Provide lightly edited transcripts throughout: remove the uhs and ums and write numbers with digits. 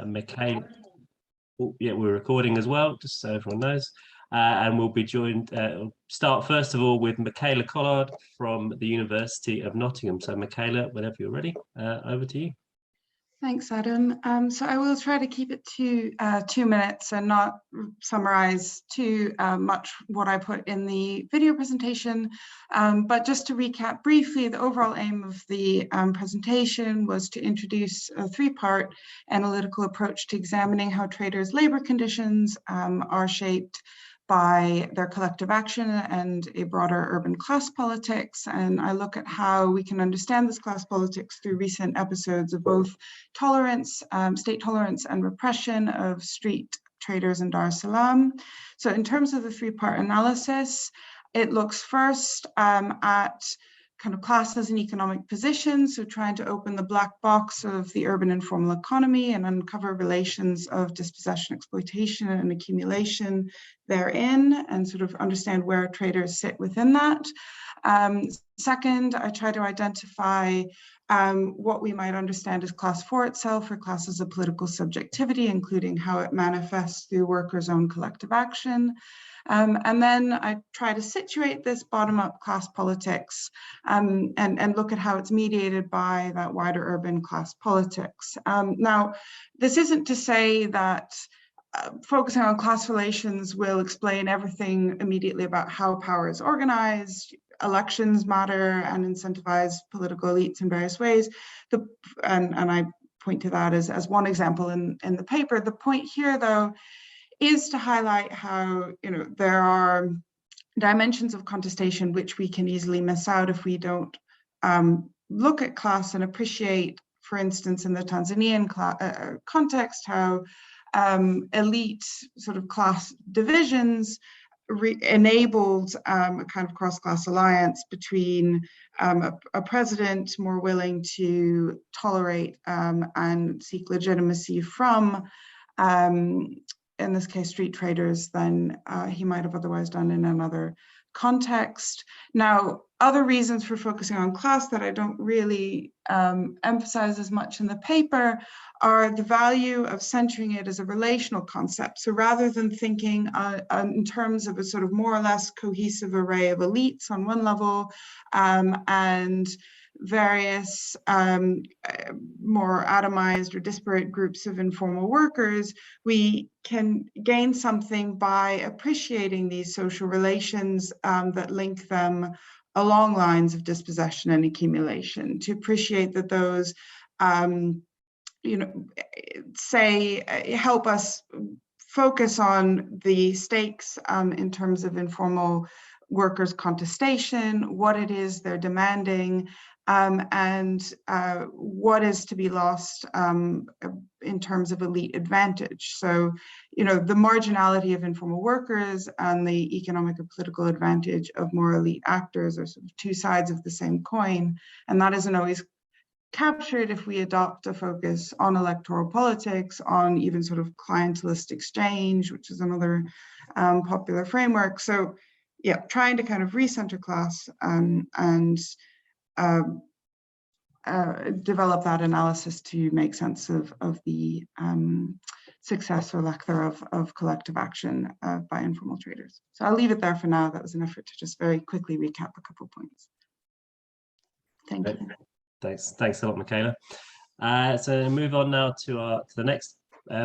Michaela. Oh, yeah, we're recording as well, just so everyone knows. And we'll be joined, start first of all with Michaela Collard from the University of Nottingham. So Michaela, whenever you're ready, over to you. Thanks, Adam. So I will try to keep it to 2 minutes and not summarize too much what I put in the video presentation. But just to recap briefly, the overall aim of the presentation was to introduce a three-part analytical approach to examining how traders' labor conditions are shaped by their collective action and a broader urban class politics. And I look at how we can understand this class politics through recent episodes of both tolerance, state tolerance and repression of street traders in Dar es Salaam. So in terms of the three-part analysis, it looks first at kind of classes and economic positions, so trying to open the black box of the urban informal economy and uncover relations of dispossession, exploitation, and accumulation therein, and sort of understand where traders sit within that. Second, I try to identify what we might understand as class for itself, or classes of political subjectivity, including how it manifests through workers' own collective action. And then I try to situate this bottom-up class politics and look at how it's mediated by that wider urban class politics. Now, this isn't to say that focusing on class relations will explain everything immediately about how power is organized. Elections matter and incentivize political elites in various ways. And I point to that as one example in the paper. The point here, though, is to highlight how, there are dimensions of contestation which we can easily miss out if we don't look at class and appreciate, for instance, in the Tanzanian context, how elite sort of class divisions enabled a kind of cross-class alliance between a president more willing to tolerate and seek legitimacy from in this case, street traders, than he might have otherwise done in another context. Now, other reasons for focusing on class that I don't really emphasize as much in the paper are the value of centering it as a relational concept. So rather than thinking in terms of a sort of more or less cohesive array of elites on one level and various more atomized or disparate groups of informal workers, we can gain something by appreciating these social relations that link them along lines of dispossession and accumulation, to appreciate that those help us focus on the stakes in terms of informal workers' contestation, what it is they're demanding, and what is to be lost in terms of elite advantage. So, the marginality of informal workers and the economic and political advantage of more elite actors are sort of two sides of the same coin, and that isn't always captured if we adopt a focus on electoral politics, on even sort of clientelist exchange, which is another popular framework. So, yeah, trying to kind of recenter class and develop that analysis to make sense of the success or lack thereof of collective action by informal traders. So I'll leave it there for now. That was an effort to just very quickly recap a couple of points. Thank you. Thanks a lot, Michaela. So move on now to the next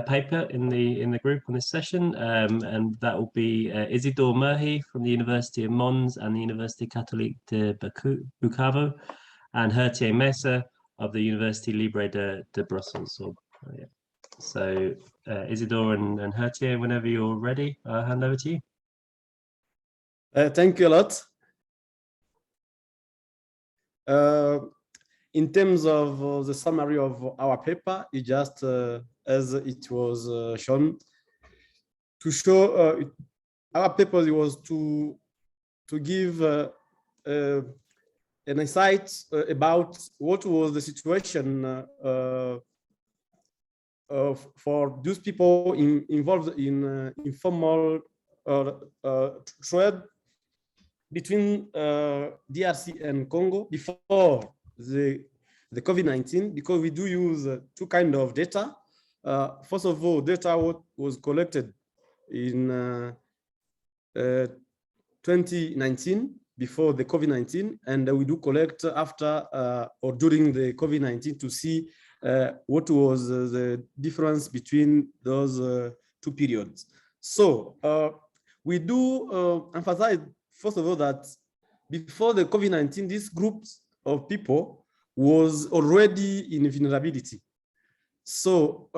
paper in the group on this session, and that will be Isidore Murhi from the University of Mons and the Université Catholique de Bukavu, and Hertier Mesa of the Université Libre de Brussels. So Isidore and Hertier, whenever you're ready, I'll hand over to you. Thank you a lot. In terms of the summary of our paper, it just, as it was shown, to show our paper was to give an insight about what was the situation for those people involved in informal trade between DRC and Congo before the COVID-19, because we do use two kinds of data. First of all, data was collected in 2019 before the COVID-19, and we do collect after or during the COVID-19 to see what was the difference between those two periods. So we do emphasize, first of all, that before the COVID-19, these groups of people was already in vulnerability. So,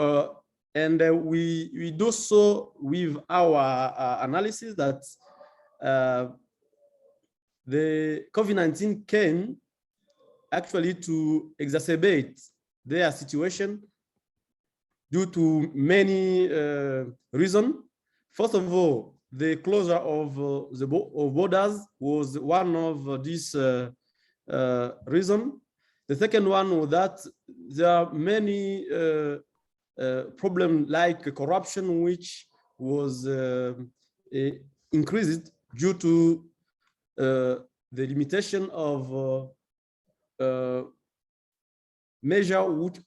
we do so with our analysis that the COVID-19 came actually to exacerbate their situation due to many reasons. First of all, the closure of the borders was one of these reasons. The second one was that there are many problems like corruption, which was increased due to the limitation of measure which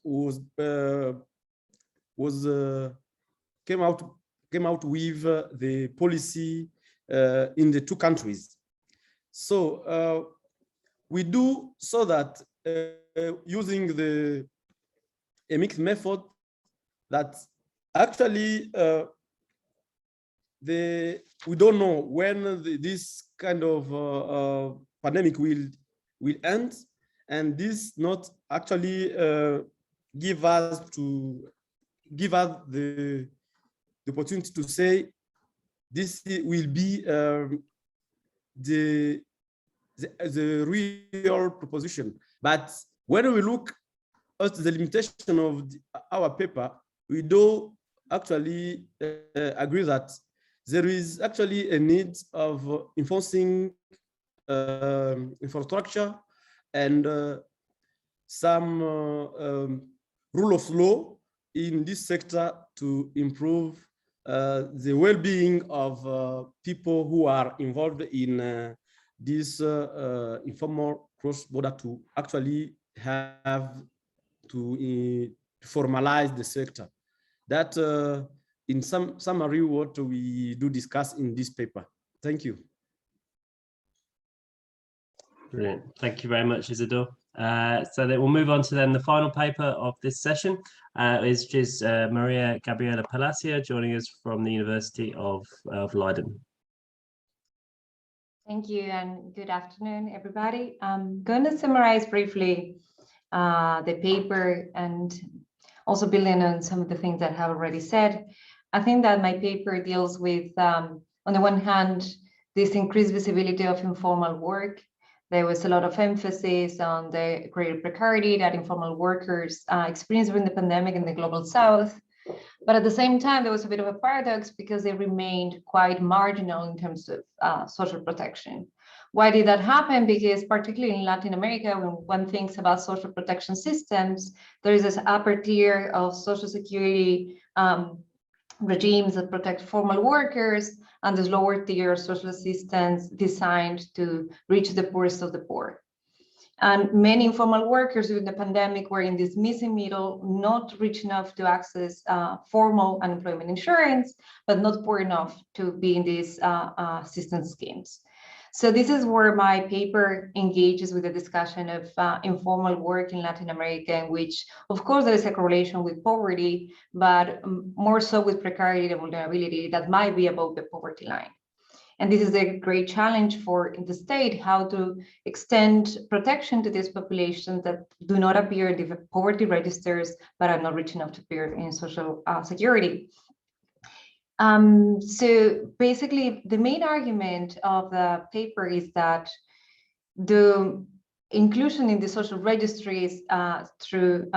came out with the policy in the two countries. So we do so that using a mixed method that actually we don't know when this kind of pandemic will end, and this not actually give us the opportunity to say this will be the real proposition. But when we look at the limitation of our paper, we do actually agree that there is actually a need of enforcing infrastructure and some rule of law in this sector to improve the well-being of people who are involved in this informal cross-border, to actually have to formalize the sector. That in some summary what we do discuss in this paper. Thank you. Brilliant. Thank you very much, Isidore. So that we'll move on to then the final paper of this session, which is Maria Gabriela Palacio, joining us from the University of Leiden. Thank you, and good afternoon, everybody. I'm going to summarize briefly the paper and also building on some of the things that I have already said. I think that my paper deals with, on the one hand, this increased visibility of informal work. There was a lot of emphasis on the greater precarity that informal workers experienced during the pandemic in the global south. But at the same time, there was a bit of a paradox because they remained quite marginal in terms of social protection. Why did that happen? Because particularly in Latin America, when one thinks about social protection systems, there is this upper tier of social security regimes that protect formal workers, and this lower tier social assistance designed to reach the poorest of the poor. And many informal workers during the pandemic were in this missing middle, not rich enough to access formal unemployment insurance, but not poor enough to be in these assistance schemes. So this is where my paper engages with the discussion of informal work in Latin America, in which, of course, there is a correlation with poverty, but more so with precarity and vulnerability that might be above the poverty line. And this is a great challenge for the state, how to extend protection to these populations that do not appear in the poverty registers, but are not rich enough to appear in social security. So basically, the main argument of the paper is that the inclusion in the social registries through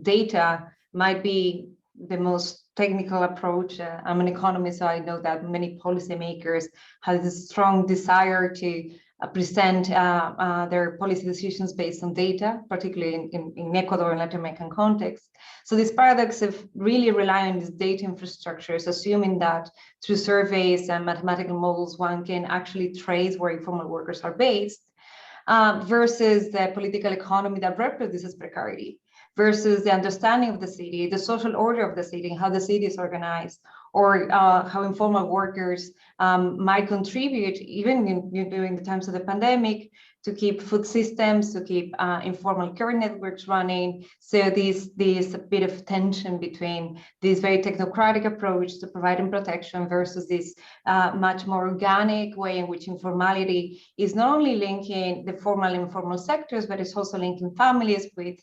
data might be the most technical approach. I'm an economist, so I know that many policymakers have this strong desire to present their policy decisions based on data, particularly in Ecuador and Latin American context. So this paradox of really relying on these data infrastructures, assuming that through surveys and mathematical models, one can actually trace where informal workers are based, versus the political economy that reproduces precarity, versus the understanding of the city, the social order of the city, how the city is organized, or how informal workers might contribute, even during the times of the pandemic, to keep food systems, to keep informal care networks running. So there's a bit of tension between this very technocratic approach to providing protection versus this much more organic way in which informality is not only linking the formal and informal sectors, but it's also linking families with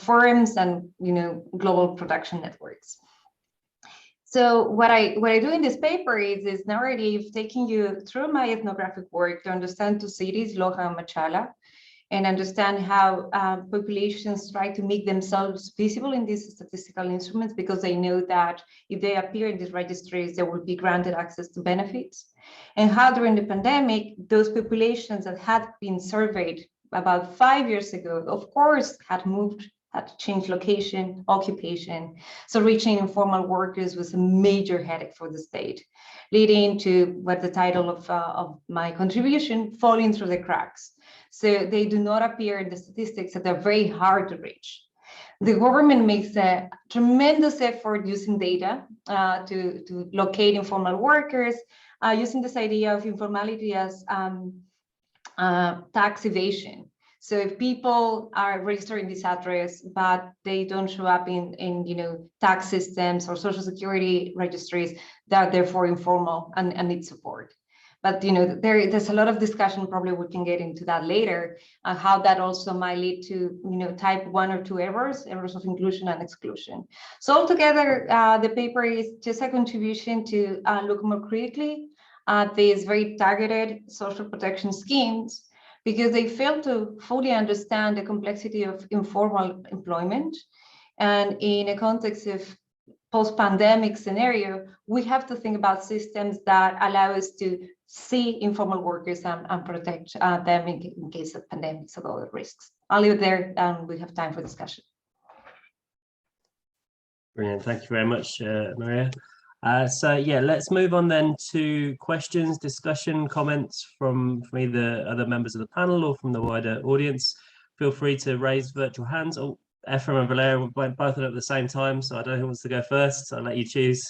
firms and global production networks. So what I do in this paper is this narrative, taking you through my ethnographic work to understand two cities, Loja and Machala, and understand how populations try to make themselves visible in these statistical instruments, because they know that if they appear in these registries, they will be granted access to benefits. And how during the pandemic, those populations that had been surveyed about 5 years ago, of course, had moved, had to change location, occupation. So reaching informal workers was a major headache for the state, leading to what the title of my contribution, falling through the cracks. So they do not appear in the statistics, and they're very hard to reach. The government makes a tremendous effort using data to locate informal workers, using this idea of informality as tax evasion. So if people are registering this address, but they don't show up in tax systems or social security registries, they're therefore informal and need support. But there's a lot of discussion, probably we can get into that later, how that also might lead to type 1 or 2 errors of inclusion and exclusion. So altogether, the paper is just a contribution to look more critically at these very targeted social protection schemes, because they fail to fully understand the complexity of informal employment. And in a context of post-pandemic scenario, we have to think about systems that allow us to see informal workers and protect them in case of pandemics or other risks. I'll leave it there, and we have time for discussion. Brilliant, thank you very much, Maria. So yeah, let's move on then to questions, discussion, comments from either other members of the panel or from the wider audience. Feel free to raise virtual hands. Oh, Ephraim and Valeria went both at the same time, so I don't know who wants to go first. I'll let you choose.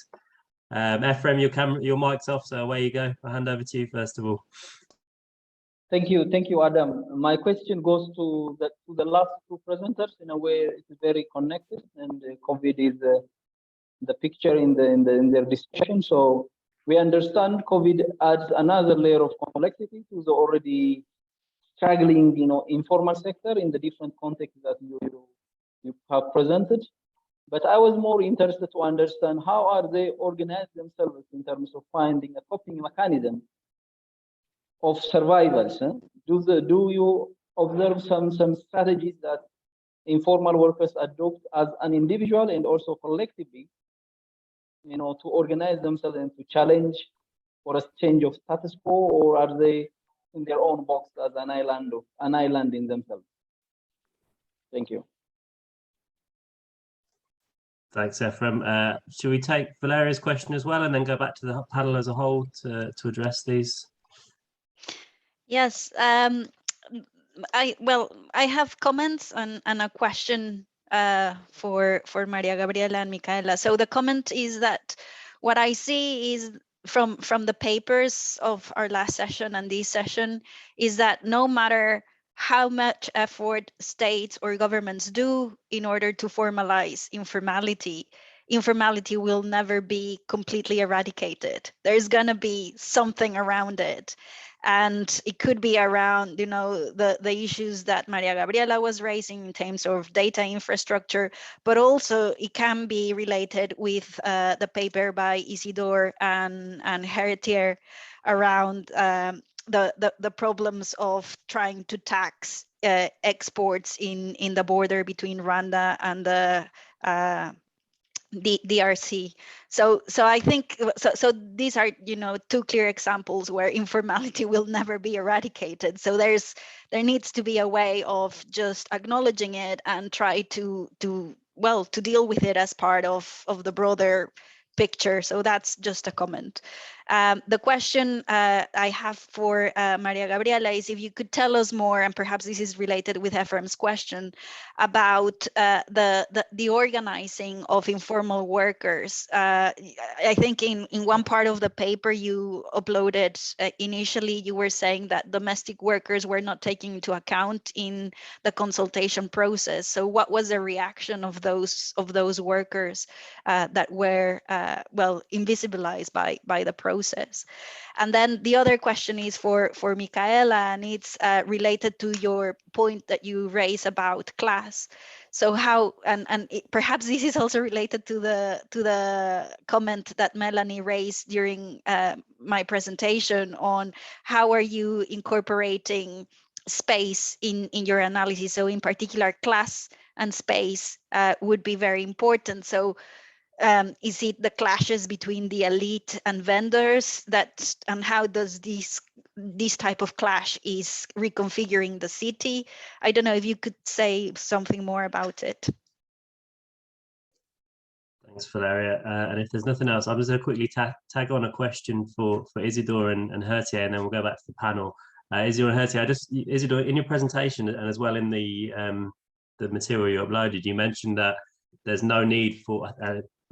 Ephraim, your mic's off, so away you go. I'll hand over to you first of all. Thank you, Adam. My question goes to the last two presenters. In a way, it's very connected, and COVID is the picture in their discussion. So we understand COVID adds another layer of complexity to the already struggling, informal sector in the different contexts that you have presented. But I was more interested to understand how are they organized themselves in terms of finding a coping mechanism of survivals. Do you observe some strategies that informal workers adopt as an individual and also collectively, to organize themselves and to challenge for a change of status quo, or are they in their own box as an island in themselves? Thank you. Thanks, Ephraim. Should we take Valeria's question as well and then go back to the panel as a whole to address these? Yes. I have comments and a question for Maria Gabriela and Michaela. So the comment is that what I see is from the papers of our last session and this session is that no matter how much effort states or governments do in order to formalize informality will never be completely eradicated. There's going to be something around it. And it could be around, the issues that Maria Gabriela was raising in terms of data infrastructure, but also it can be related with the paper by Isidore and Heritier around the problems of trying to tax exports in the border between Rwanda and the DRC. So I think so these are two clear examples where informality will never be eradicated. So there needs to be a way of just acknowledging it and try to deal with it as part of the broader picture. So that's just a comment. The question I have for Maria Gabriela is if you could tell us more, and perhaps this is related with Ephraim's question, about the organizing of informal workers. I think in one part of the paper you uploaded, initially you were saying that domestic workers were not taken into account in the consultation process. So what was the reaction of those workers that were well invisibilized by the process? And then the other question is for Michaela, and it's related to your point that you raised about class. So how, and perhaps this is also related to the comment that Melanie raised during my presentation on how are you incorporating space in your analysis. So in particular, class and space would be very important. So is it the clashes between the elite and vendors and how does this type of clash is reconfiguring the city? I don't know if you could say something more about it. Thanks, Valeria. And if there's nothing else, I'm just going to quickly tag on a question for Isidore and Hertier, and then we'll go back to the panel. Isidore and Hertier, Isidore, in your presentation and as well in the material you uploaded, you mentioned that there's no need for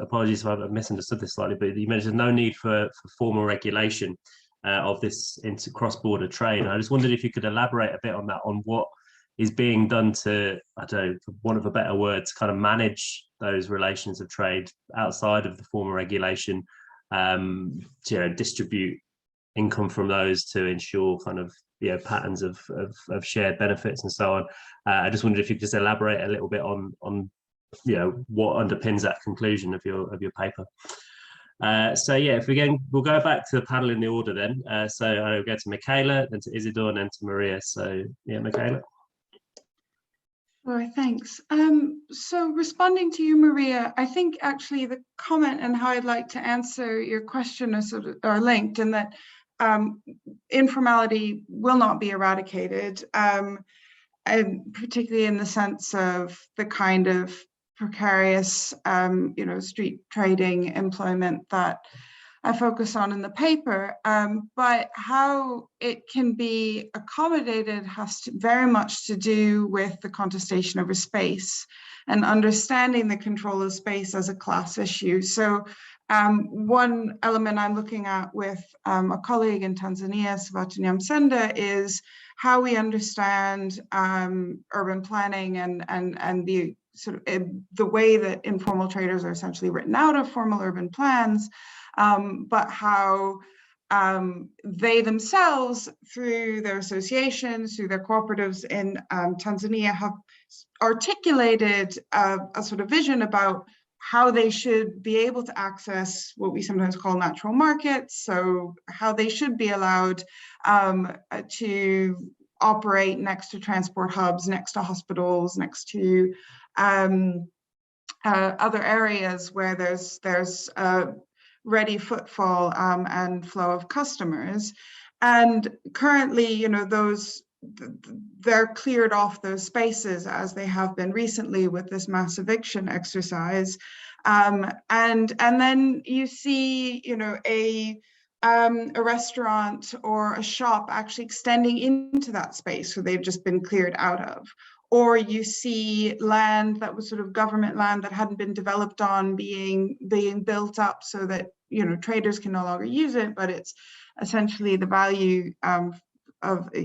apologies if I've misunderstood this slightly, but you mentioned no need for formal regulation of this into cross-border trade. I just wondered if you could elaborate a bit on that, on what is being done to, I don't know, for want of a better word, to kind of manage those relations of trade outside of the formal regulation, to distribute income from those to ensure kind of patterns of shared benefits and so on. I just wondered if you could just elaborate a little bit on what underpins that conclusion of your paper. So yeah, we'll go back to the panel in the order then. So I'll go to Michaela, then to Isidore, and then to Maria. So yeah, Michaela. Sure, thanks. So responding to you, Maria, I think actually the comment and how I'd like to answer your question are linked in that informality will not be eradicated, and particularly in the sense of the kind of precarious, street trading employment that I focus on in the paper, but how it can be accommodated has very much to do with the contestation over space and understanding the control of space as a class issue. So one element I'm looking at with a colleague in Tanzania, Savata Nyamsenda, is how we understand urban planning and the sort of the way that informal traders are essentially written out of formal urban plans, but how they themselves, through their associations, through their cooperatives in Tanzania, have articulated a sort of vision about how they should be able to access what we sometimes call natural markets. So how they should be allowed to operate next to transport hubs, next to hospitals, next to other areas where there's ready footfall and flow of customers. And currently, they're cleared off those spaces as they have been recently with this mass eviction exercise. And then you see, a restaurant or a shop actually extending into that space where they've just been cleared out of. Or you see land that was sort of government land that hadn't been developed on being built up so that traders can no longer use it, but it's essentially the value of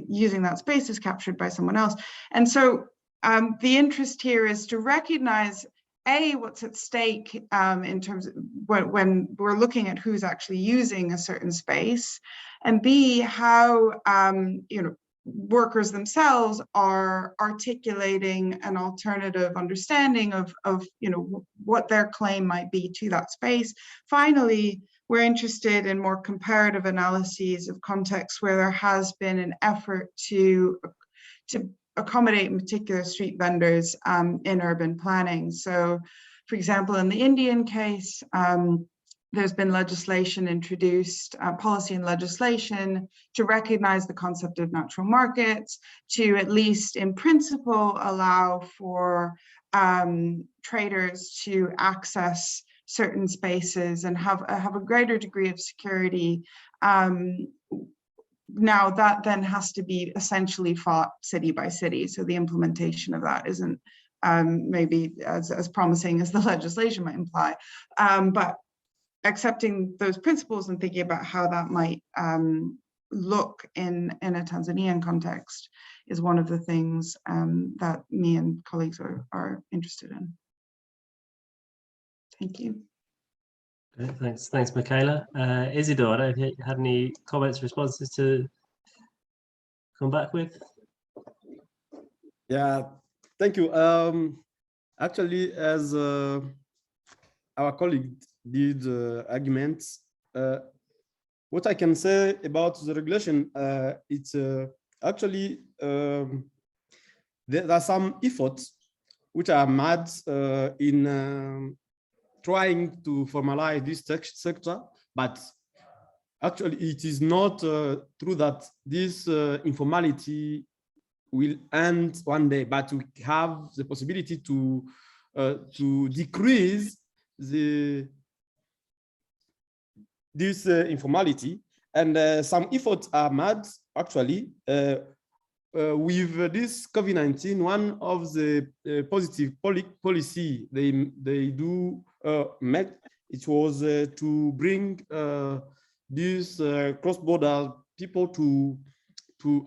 using that space is captured by someone else. And so the interest here is to recognize what's at stake in terms of when we're looking at who's actually using a certain space, and B, how workers themselves are articulating an alternative understanding of what their claim might be to that space. Finally, we're interested in more comparative analyses of contexts where there has been an effort to accommodate in particular street vendors in urban planning. So, for example, in the Indian case, there's been legislation introduced, policy and legislation, to recognize the concept of natural markets, to at least in principle allow for traders to access certain spaces and have a greater degree of security. Now that then has to be essentially fought city by city. So the implementation of that isn't maybe as promising as the legislation might imply, but accepting those principles and thinking about how that might look in a Tanzanian context is one of the things that me and colleagues are interested in. Thank you. Okay, thanks, Michaela. Isidore, I don't know if you had any comments, responses to come back with. Yeah, thank you. Actually, as our colleague did arguments, what I can say about the regulation, it's actually there are some efforts which are made in trying to formalize this sector, but actually it is not true that this informality will end one day, but we have the possibility to decrease this informality, and some efforts are made actually with this COVID-19. One of the positive policy they do make, it was to bring these cross-border people to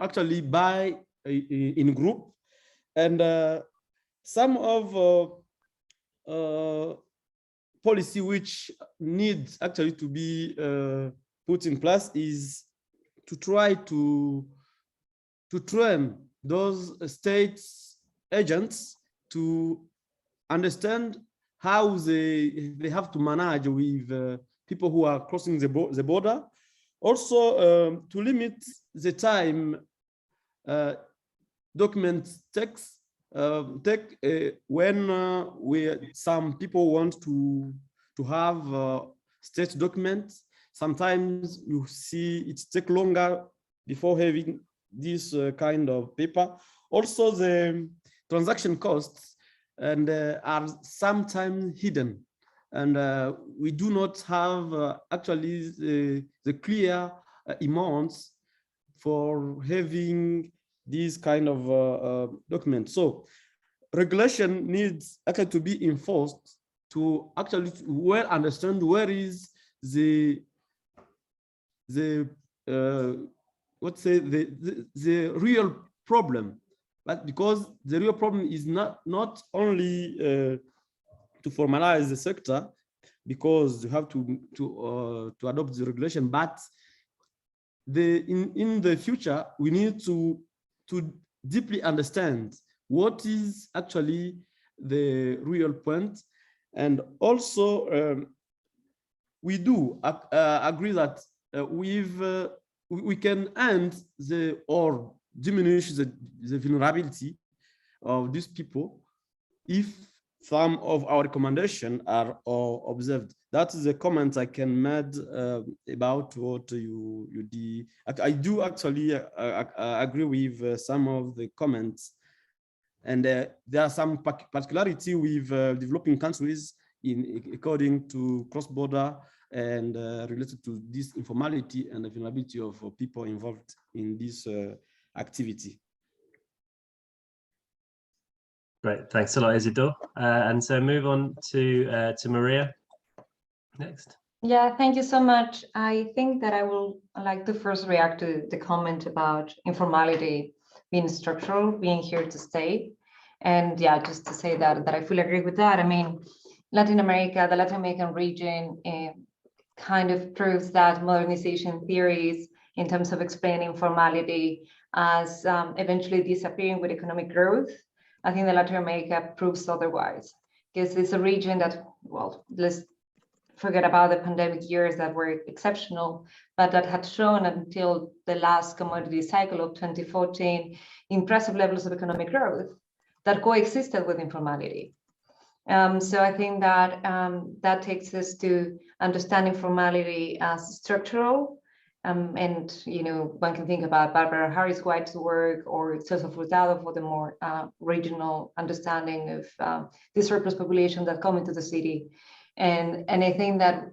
actually buy in group, and some of policy which needs actually to be put in place is to try to train those state agents to understand how they have to manage with people who are crossing the border. Also, to limit the time documents take when some people want to have state documents. Sometimes you see it take longer before having this kind of paper. Also, the transaction costs and are sometimes hidden, and we do not have actually the clear amounts for having these kind of documents. So regulation needs actually to be enforced to actually well understand where is the real problem. But because the real problem is not only to formalize the sector, because you have to adopt the regulation, but in the future we need to deeply understand what is actually the real point. And also we do agree that we can end or diminish the vulnerability of these people if some of our recommendations are observed. That is a comment I can make about what you did. I do actually agree with some of the comments, and there are some particularity with developing countries according to cross-border and related to this informality and the vulnerability of people involved in this activity. Great, thanks a lot, Isidore. And so move on to Maria next. Yeah, thank you so much. I think that I will like to first react to the comment about informality being structural, being here to stay. And yeah, just to say that I fully agree with that. I mean, Latin America, the Latin American region kind of proves that modernization theories in terms of explaining informality as eventually disappearing with economic growth. I think that Latin America proves otherwise, because it's a region that, well, let's forget about the pandemic years that were exceptional, but that had shown until the last commodity cycle of 2014 impressive levels of economic growth that coexisted with informality. So I think that that takes us to understand informality as structural. And, you know, one can think about Barbara Harris-White's work or Celso Furtado for the more regional understanding of the surplus population that come into the city. And I think that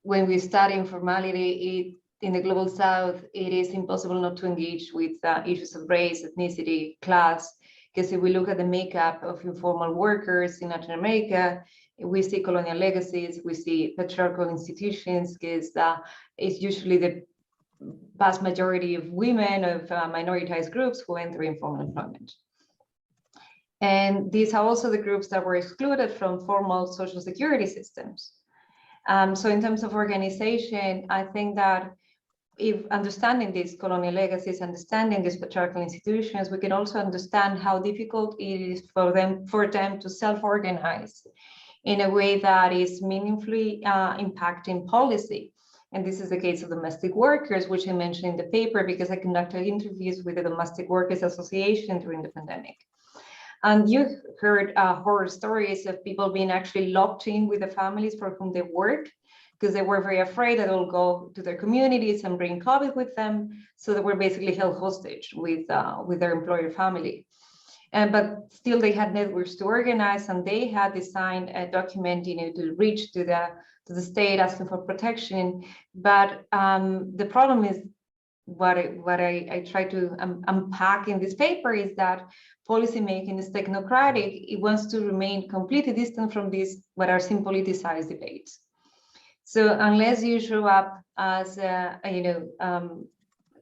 when we study informality in the global south, it is impossible not to engage with issues of race, ethnicity, class, because if we look at the makeup of informal workers in Latin America, we see colonial legacies, we see patriarchal institutions, because it's usually the vast majority of women, of minoritized groups who enter informal employment. And these are also the groups that were excluded from formal social security systems. So in terms of organization, I think that if understanding these colonial legacies, understanding these patriarchal institutions, we can also understand how difficult it is for them to self-organize in a way that is meaningfully impacting policy. And this is the case of domestic workers, which I mentioned in the paper because I conducted interviews with the Domestic Workers Association during the pandemic. And you heard horror stories of people being actually locked in with the families for whom they work, because they were very afraid that they'll go to their communities and bring COVID with them. So they were basically held hostage with their employer family. But still they had networks to organize, and they had designed a document, to reach to the state asking for protection. But the problem is, what I try to unpack in this paper is that policymaking is technocratic. It wants to remain completely distant from these, what are seen politicized debates. So unless you show up as a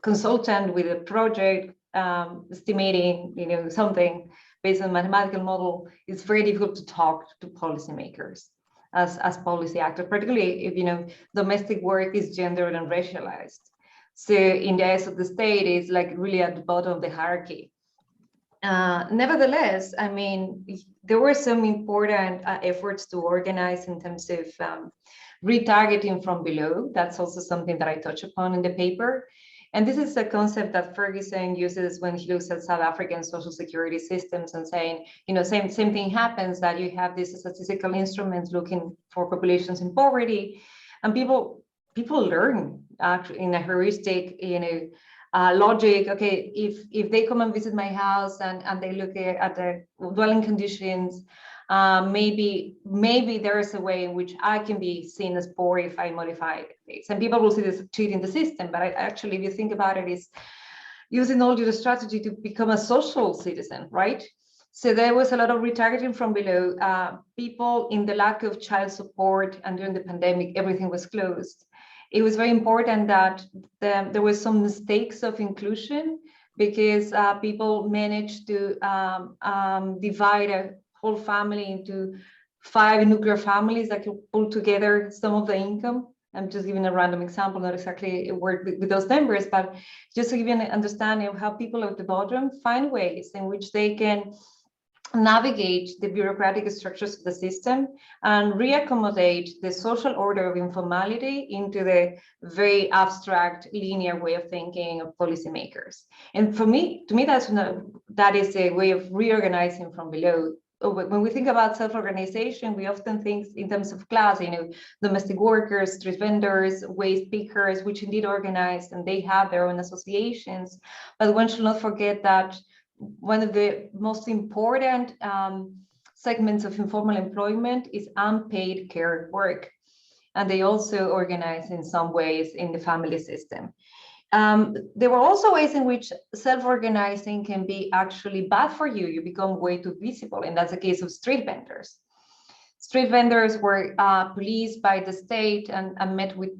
consultant with a project estimating something based on a mathematical model, it's very difficult to talk to policymakers as policy actors, particularly if domestic work is gendered and racialized. So in the eyes of the state, it's like really at the bottom of the hierarchy. Nevertheless, I mean, there were some important efforts to organize in terms of retargeting from below. That's also something that I touch upon in the paper. And this is a concept that Ferguson uses when he looks at South African social security systems and saying, same thing happens, that you have these statistical instruments looking for populations in poverty, and people learn actually in a heuristic, logic. Okay, if they come and visit my house and they look at the dwelling conditions, maybe there is a way in which I can be seen as poor if I modify things. And people will see this cheating the system, but actually, if you think about it, is using all your strategy to become a social citizen, right? So there was a lot of retargeting from below. People in the lack of child support, and during the pandemic, everything was closed. It was very important that there were some mistakes of inclusion, because people managed to divide a whole family into 5 nuclear families that could pull together some of the income. I'm just giving a random example, not exactly work with those numbers, but just to give you an understanding of how people at the bottom find ways in which they can navigate the bureaucratic structures of the system and reaccommodate the social order of informality into the very abstract, linear way of thinking of policymakers. And to me, that is a way of reorganizing from below. When we think about self-organization, we often think in terms of class, domestic workers, street vendors, waste pickers, which indeed organize, and they have their own associations. But one should not forget that one of the most important segments of informal employment is unpaid care work. And they also organize in some ways in the family system. There were also ways in which self-organizing can be actually bad for you. You become way too visible, and that's the case of street vendors. Street vendors were policed by the state and met with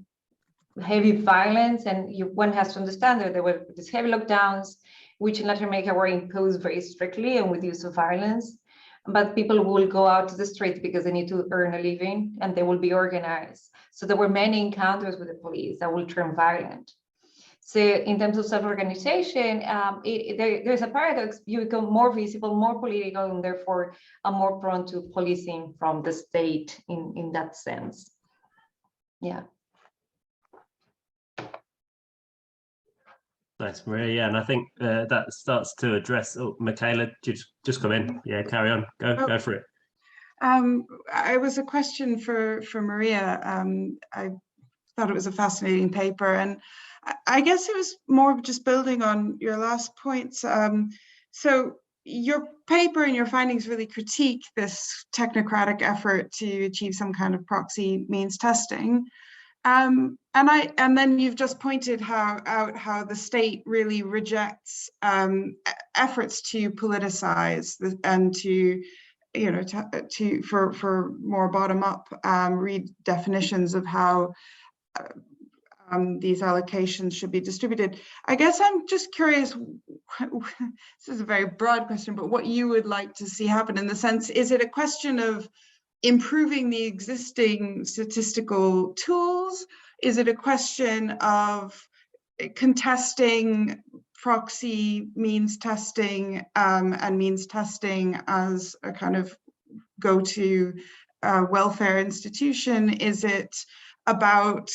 heavy violence, and one has to understand that there were these heavy lockdowns, which in Latin America were imposed very strictly and with use of violence. But people will go out to the streets because they need to earn a living, and they will be organized. So there were many encounters with the police that will turn violent. So in terms of self-organization, there's a paradox. You become more visible, more political, and therefore are more prone to policing from the state in that sense. Yeah. Thanks, Maria. Yeah, and I think that starts to address. Oh, Michaela, just come in. Yeah, carry on. Go for it. I was a question for Maria. I thought it was a fascinating paper, and I guess it was more just building on your last points. So your paper and your findings really critique this technocratic effort to achieve some kind of proxy means testing. And then you've just pointed out how the state really rejects efforts to politicize and to, you know, for more bottom-up redefinitions of how these allocations should be distributed. I guess I'm just curious, this is a very broad question, but what you would like to see happen, in the sense, is it a question of improving the existing statistical tools? Is it a question of contesting proxy means testing and means testing as a kind of go-to welfare institution? Is it about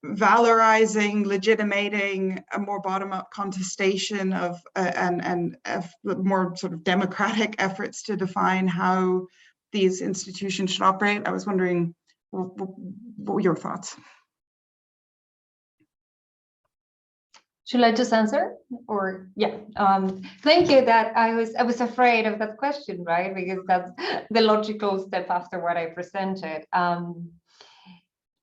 valorizing, legitimating a more bottom-up contestation of and more sort of democratic efforts to define how these institutions should operate? I was wondering, what were your thoughts? Should I just answer? Or yeah, thank you. That I was afraid of that question, right? Because that's the logical step after what I presented.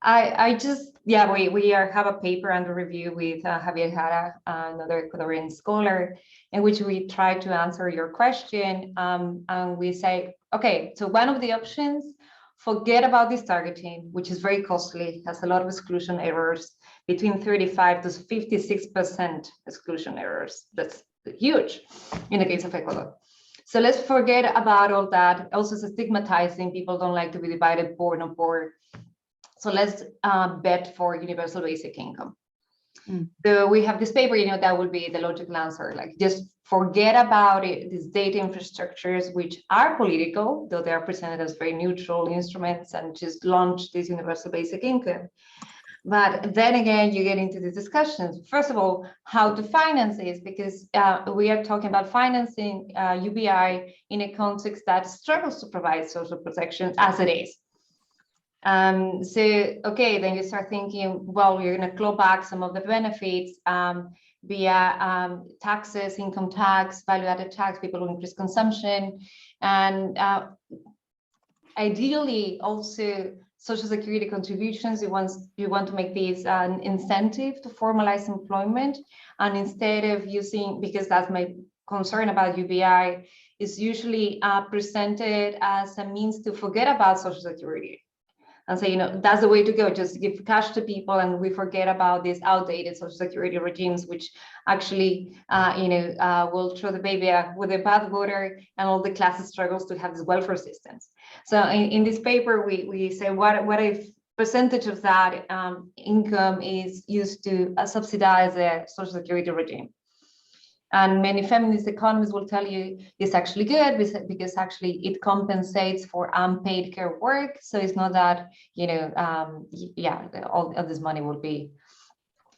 I just, yeah, we have a paper under review with Javier Jara, another Ecuadorian scholar, in which we try to answer your question. And we say, okay, so one of the options, forget about this targeting, which is very costly, has a lot of exclusion errors, between 35 to 56% exclusion errors. That's huge in the case of Ecuador. So let's forget about all that. Also, it's stigmatizing. People don't like to be divided poor and poor. So let's bet for universal basic income. So we have this paper, you know, that would be the logical answer. Like, just forget about it, these data infrastructures, which are political, though they are presented as very neutral instruments, and just launch this universal basic income. But then again, you get into the discussions. First of all, how to finance this, because we are talking about financing UBI in a context that struggles to provide social protection as it is. So, okay, then you start thinking, well, you're going to claw back some of the benefits via taxes, income tax, value-added tax, people will increase consumption, and ideally also social security contributions. You want to make these an incentive to formalize employment, and instead of using, because that's my concern about UBI, is usually presented as a means to forget about social security. And say, you know, that's the way to go, just give cash to people and we forget about these outdated social security regimes, which actually, will throw the baby out with the bathwater and all the class struggles to have these welfare systems. So in this paper, we say what if percentage of that income is used to subsidize the social security regime. And many feminist economists will tell you it's actually good because actually it compensates for unpaid care work. So it's not that, you know, all of this money will be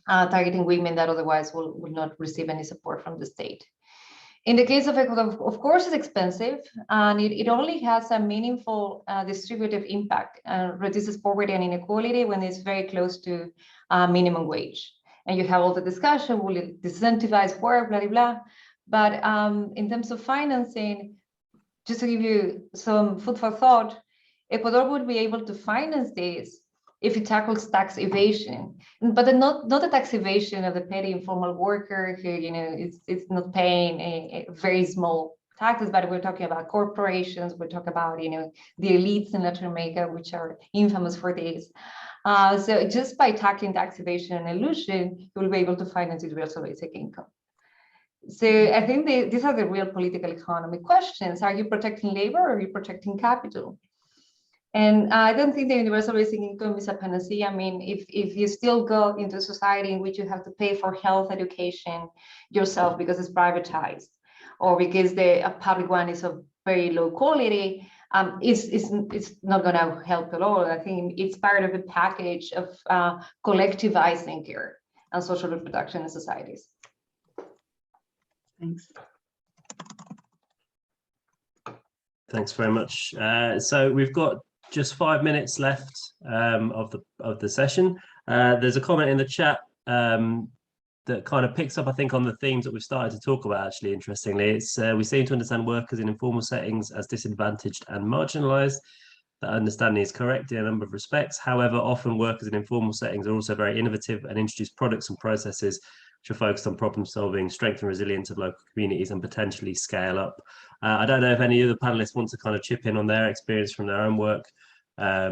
targeting women that otherwise will not receive any support from the state. In the case of Ecuador, of course, it's expensive, and it only has a meaningful distributive impact, reduces poverty and inequality when it's very close to minimum wage. And you have all the discussion, will it disincentivize work, blah, blah, blah. But in terms of financing, just to give you some food for thought, Ecuador would be able to finance this if it tackles tax evasion, but not the tax evasion of the petty informal worker who, you know, it's not paying a very small taxes, but we're talking about corporations, we're talking about, you know, the elites in Latin America, which are infamous for this. So just by tackling tax evasion and elusion, you will be able to finance universal basic income. So I think these are the real political economy questions. Are you protecting labor or are you protecting capital? And I don't think the universal basic income is a panacea. I mean, if you still go into a society in which you have to pay for health education yourself because it's privatized, or because the public one is of very low quality, it's not going to help at all. I think it's part of a package of collectivizing care and social reproduction in societies. Thanks. Thanks very much. So we've got just 5 minutes left of the session. There's a comment in the chat that kind of picks up, I think, on the themes that we've started to talk about, actually, interestingly. It's we seem to understand workers in informal settings as disadvantaged and marginalized. That understanding is correct in a number of respects. However, often workers in informal settings are also very innovative and introduce products and processes which are focused on problem solving, strength and resilience of local communities, and potentially scale up. I don't know if any of the panelists want to kind of chip in on their experience from their own work. I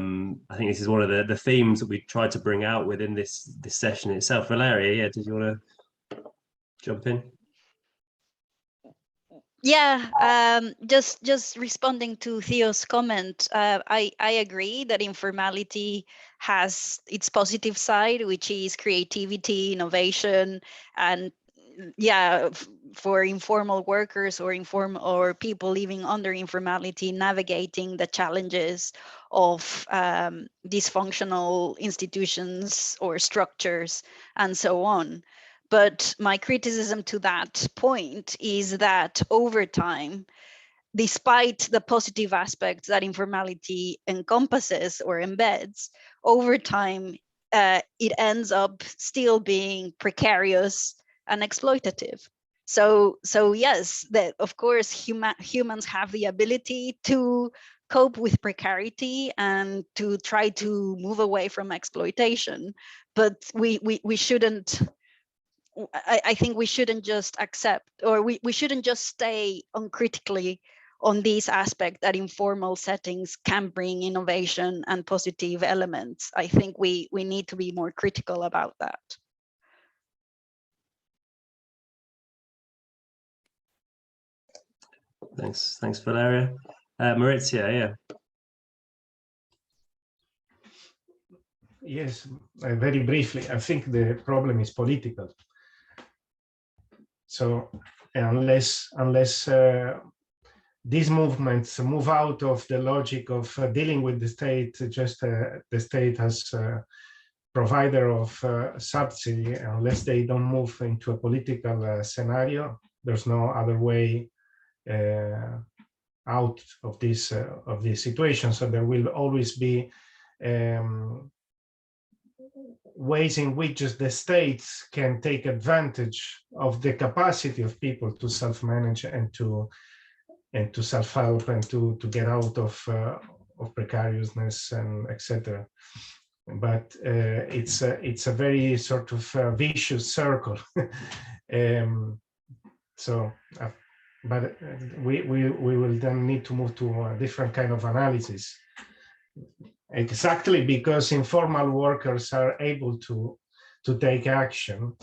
think this is one of the themes that we tried to bring out within this session itself. Valeria, yeah, did you want to jump in? Yeah, just responding to Theo's comment, I agree that informality has its positive side, which is creativity, innovation, and yeah, for informal workers or people living under informality, navigating the challenges of dysfunctional institutions or structures and so on. But my criticism to that point is that over time, despite the positive aspects that informality encompasses or embeds, over time, it ends up still being precarious and exploitative. So yes, that of course humans have the ability to cope with precarity and to try to move away from exploitation, but we shouldn't. I think we shouldn't just accept, or we shouldn't just stay uncritically on these aspects that informal settings can bring innovation and positive elements. I think we need to be more critical about that. Thanks, Valeria. Morizio, yeah. Yes, very briefly, I think the problem is political. So unless these movements move out of the logic of dealing with the state, just the state as provider of subsidy, unless they don't move into a political scenario, there's no other way out of this situation. So there will always be ways in which the states can take advantage of the capacity of people to self-manage and to self-help and to get out of precariousness and etc. But it's a very sort of vicious circle. But we will then need to move to a different kind of analysis. Exactly because informal workers are able to take action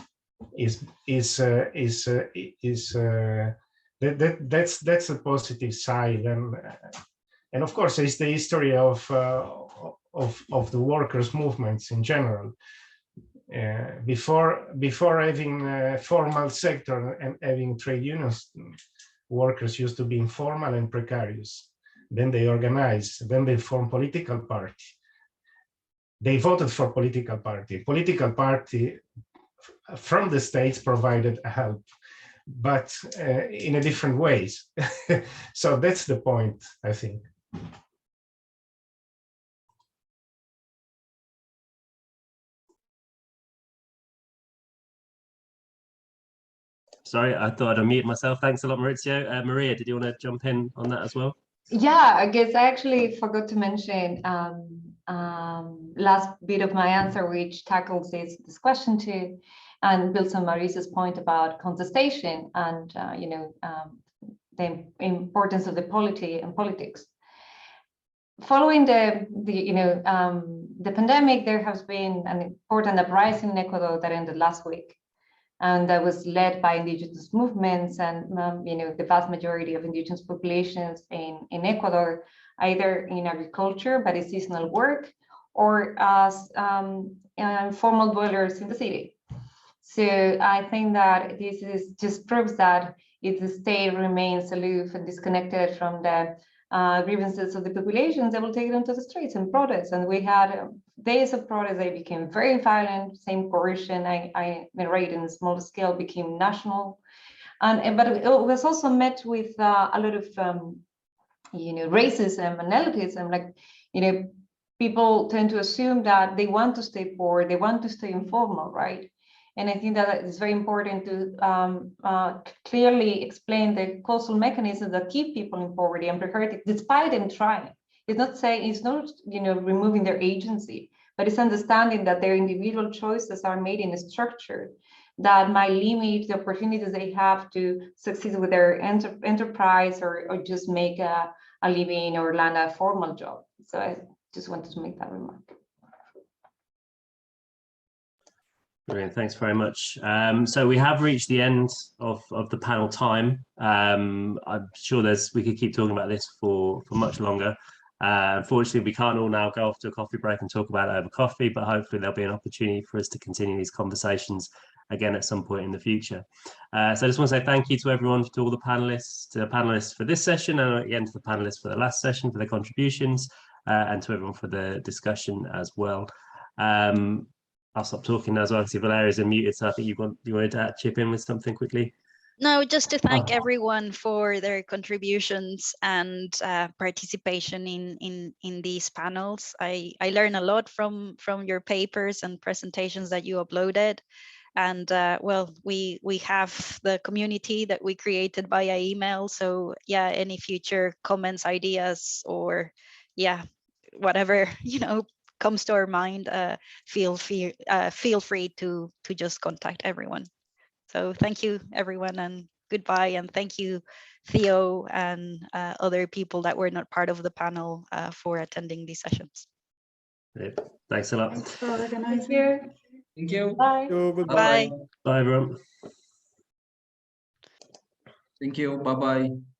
that's a positive side, and of course it's the history of the workers' movements in general. Before having formal sector and having trade unions, workers used to be informal and precarious. Then they organized, then they formed political party. They voted for political party. Political party from the states provided help, but in a different ways. So that's the point, I think. Sorry, I thought I'd unmute myself. Thanks a lot, Maurizio. Maria, did you want to jump in on that as well? Yeah, I guess I actually forgot to mention last bit of my answer, which tackles this question too, and builds on Maurice's point about contestation and the importance of the polity and politics. Following the pandemic, there has been an important uprising in Ecuador that ended last week, and that was led by indigenous movements and the vast majority of indigenous populations in Ecuador, either in agriculture by the seasonal work or as formal dwellers in the city. So I think that this just proves that if the state remains aloof and disconnected from the grievances of the populations, they will take them to the streets and protest. And we had days of protest. They became very violent. Same coercion I narrate in a small scale became national, but it was also met with a lot of racism and elitism. Like people tend to assume that they want to stay poor, they want to stay informal, right? And I think that it's very important to clearly explain the causal mechanisms that keep people in poverty and precarity, despite them trying. It's not saying, it's not, removing their agency, but it's understanding that their individual choices are made in a structure that might limit the opportunities they have to succeed with their enterprise or just make a living or land a formal job. So I just wanted to make that remark. Brilliant, thanks very much. So we have reached the end of the panel time. I'm sure we could keep talking about this for much longer. Unfortunately, we can't all now go off to a coffee break and talk about it over coffee, but hopefully there'll be an opportunity for us to continue these conversations again at some point in the future. So I just want to say thank you to everyone, to all the panelists, for this session, and again to the panelists for the last session for their contributions, and to everyone for the discussion as well. I'll stop talking now as well. I see Valeria's unmuted, so I think you wanted to chip in with something quickly. No, just to thank everyone for their contributions and participation in these panels. I learned a lot from your papers and presentations that you uploaded. And well, we have the community that we created via email. So yeah, any future comments, ideas, or yeah, whatever comes to our mind, feel free to just contact everyone. So thank you, everyone, and goodbye. And thank you, Theo, and other people that were not part of the panel for attending these sessions. Thanks a lot. Thanks for organizing. Thank you. Thank you. Bye. Goodbye. Bye. Bye, everyone. Thank you. Bye-bye.